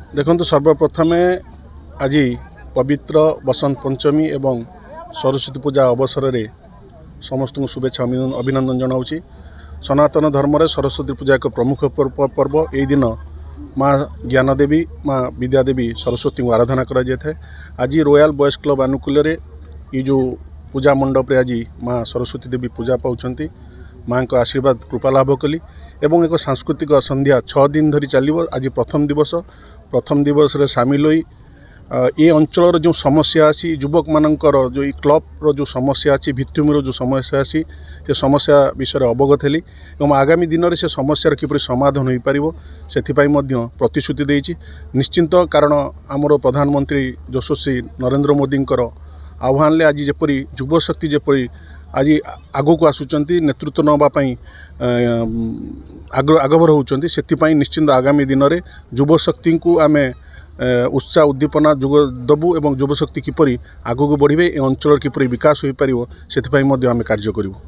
देखो सर्वप्रथमे आज पवित्र बसंत पंचमी एवं सरस्वती पूजा अवसर में समस्त को शुभेच्छा अभिनंदन जनाऊँगी। सनातन धर्म रे सरस्वती पूजा एक प्रमुख पर्व। यही दिन माँ ज्ञानदेवी माँ विद्यादेवी सरस्वती को आराधना करा। आज रॉयल बॉयज क्लब आनुकूल्य ये जो पूजा मंडप रे आज माँ सरस्वती देवी पूजा पाँच माँ को आशीर्वाद कृपा लाभ कली एवं एक सांस्कृतिक संध्या 6 दिन धरी चलो। आज प्रथम दिवस रे सामिल होई ये अंचल जो समस्या अच्छी युवक मानकर जो क्लब जो समस्या अच्छी भित्तिभूमि जो समस्या अच्छी से समस्या विषय अवगत हेली और आगामी दिन में से समस्या किपरि समाधान हो पार से प्रतिश्रुति देइछि। निश्चिंत कारण आमर प्रधानमंत्री यशस्वी नरेंद्र मोदी आह्वान ले आज जपरी युवशक्ति जपरी आज आगो को आसुचंती नेतृत्व नवापाई आगभर होउचंती से निश्चिंत आगामी दिन में युवशक्ति को आमे उत्साह उद्दीपना जोग दबु एवं युवशक्ति किपरि आगो को बढ़िबे ए अंचल किपरि विकास हो पारिबो सेथिपई मध्ये आमे कार्य करिबो।